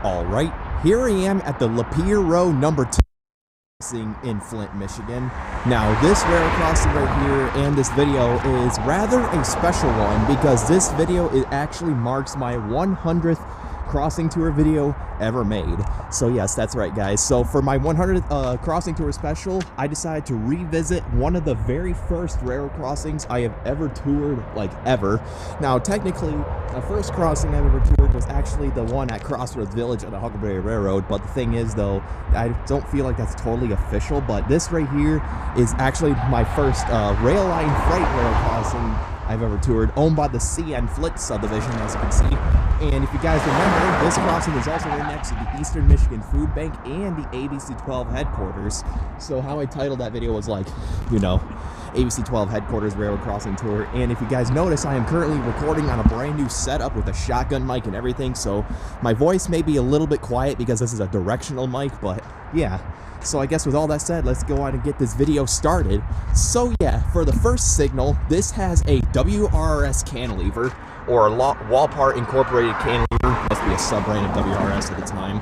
Alright, here I am at the Lapeer Road number 2 crossing in Flint, Michigan. Now this rail crossing right here and this video is rather a special one because this video actually marks my 100th crossing tour video ever made. So yes, that's right guys. So for my 100th crossing tour special, I decided to revisit one of the very first railroad crossings I have ever toured, like ever. Now technically, the first crossing I ever toured was actually the one at Crossroads Village at the Huckleberry Railroad, but the thing is though, I don't feel like that's totally official, but this right here is actually my first rail line freight railroad crossing I've ever toured, owned by the C.N. Flint subdivision, as you can see. And if you guys remember, this crossing is also right next to the Eastern Michigan Food Bank and the ABC 12 headquarters. So how I titled that video was like, you know, ABC 12 headquarters railroad crossing tour. And if you guys notice, I am currently recording on a brand new setup with a shotgun mic and everything, so my voice may be a little bit quiet because this is a directional mic, but yeah. So I guess with all that said, let's go out and get this video started. So yeah, for the first signal, this has a WRS cantilever, or a wall part incorporated cantilever. Must be a sub-brand of WRS at the time.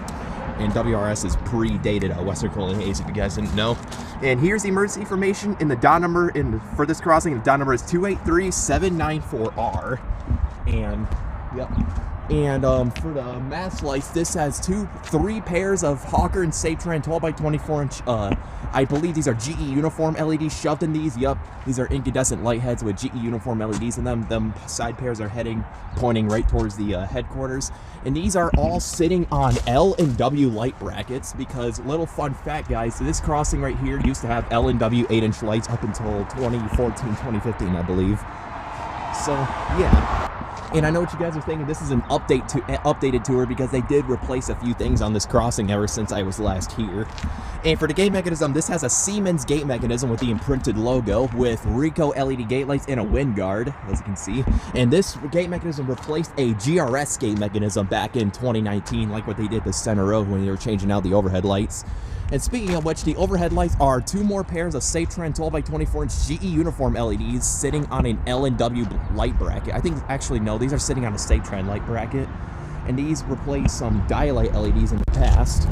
And WRS is predated Western Coal and Haze, if you guys didn't know. And here's the emergency information in the dot number for this crossing. The dot number is 283794R. And yep. And for the mast lights, this has three pairs of Hawker and Safetran 12x24-inch, I believe these are GE uniform LEDs shoved in these. Yup, these are incandescent light heads with GE uniform LEDs in them. Them side pairs are pointing right towards the headquarters. And these are all sitting on L and W light brackets because, little fun fact guys, this crossing right here used to have L and W 8-inch lights up until 2014, 2015, I believe. So, yeah. And I know what you guys are thinking, this is an updated tour because they did replace a few things on this crossing ever since I was last here. And for the gate mechanism, this has a Siemens gate mechanism with the imprinted logo with Ricoh LED gate lights and a wind guard, as you can see. And this gate mechanism replaced a GRS gate mechanism back in 2019, like what they did to Center Road when they were changing out the overhead lights. And speaking of which, the overhead lights are two more pairs of Safetran 12x24-inch GE uniform LEDs sitting on an L and W light bracket. I think, actually no, these are sitting on a Safetran light bracket. And these replace some dialight LEDs in the past.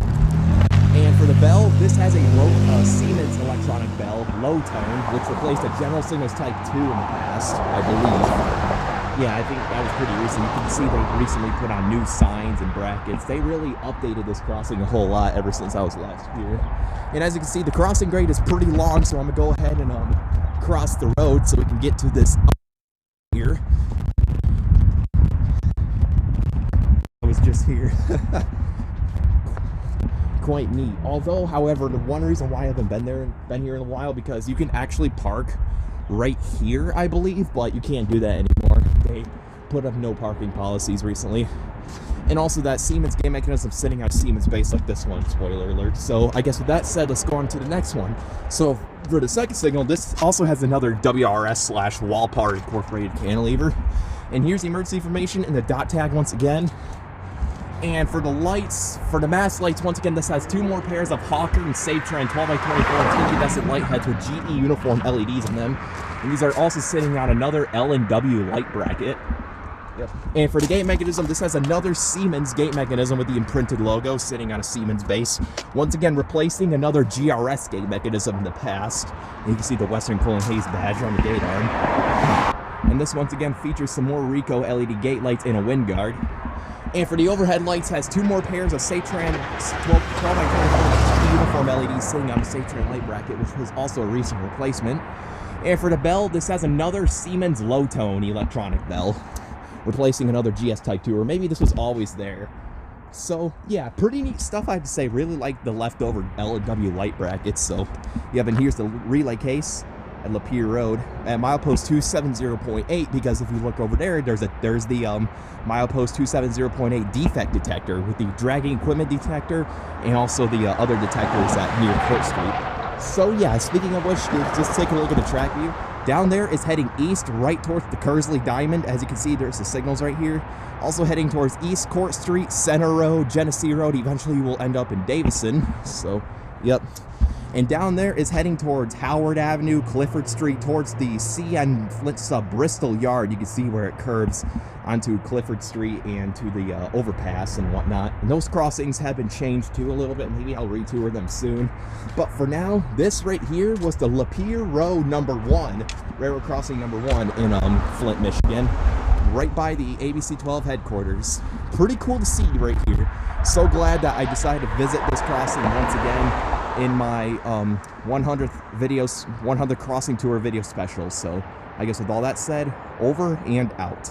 And for the bell, this has a Siemens electronic bell, low tone, which replaced a General Signals Type 2 in the past, I believe. Yeah, I think that was pretty recent. You can see they recently put on new signs and brackets. They really updated this crossing a whole lot ever since I was last here. And as you can see, the crossing grade is pretty long, so I'm gonna go ahead and cross the road so we can get to this here. I was just here. Quite neat. Although, however, the one reason why I haven't been here in a while, because you can actually park right here, I believe, but you can't do that anymore. They put up no parking policies recently. And also that Siemens gate mechanism sitting on Siemens base like this one, spoiler alert. So I guess with that said, let's go on to the next one. So for the second signal, this also has another WRS / wall part incorporated cantilever. And here's the emergency information in the dot tag once again. And for the lights, for the mast lights, once again, this has two more pairs of Hawker and Safetran 12x24 incandescent light heads with GE uniform LEDs in them. And these are also sitting on another L and W light bracket. Yep. And for the gate mechanism, this has another Siemens gate mechanism with the imprinted logo sitting on a Siemens base. Once again, replacing another GRS gate mechanism in the past. And you can see the Western Coal and Haze badge on the gate arm. And this once again features some more Ricoh LED gate lights and a wind guard. And for the overhead lights, has two more pairs of Safetran 12x24 uniform LEDs sitting on the Safetran light bracket, which was also a recent replacement. And for the bell, this has another Siemens low-tone electronic bell, replacing another GS Type 2, or maybe this was always there. So, yeah, pretty neat stuff, I have to say. Really like the leftover L and W light brackets. So, yeah, and here's the relay case at Lapeer Road at milepost 270.8, because if you look over there, there's the milepost 270.8 defect detector with the dragging equipment detector and also the other detectors at near Court Street. So yeah, speaking of which, just take a look at the track view. Down there is heading east right towards the Kearsley Diamond. As you can see, there's the signals right here. Also heading towards East Court Street, Center Road, Genesee Road. Eventually you will end up in Davison. So, yep. And down there is heading towards Howard Avenue, Clifford Street, towards the CN Flint Bristol Yard. You can see where it curves onto Clifford Street and to the overpass and whatnot. And those crossings have been changed too a little bit. Maybe I'll retour them soon. But for now, this right here was the Lapeer Road #1, railroad crossing #1 in Flint, Michigan, right by the ABC 12 headquarters. Pretty cool to see right here. So glad that I decided to visit this crossing once again in my 100th crossing tour video special. So I guess with all that said, over and out.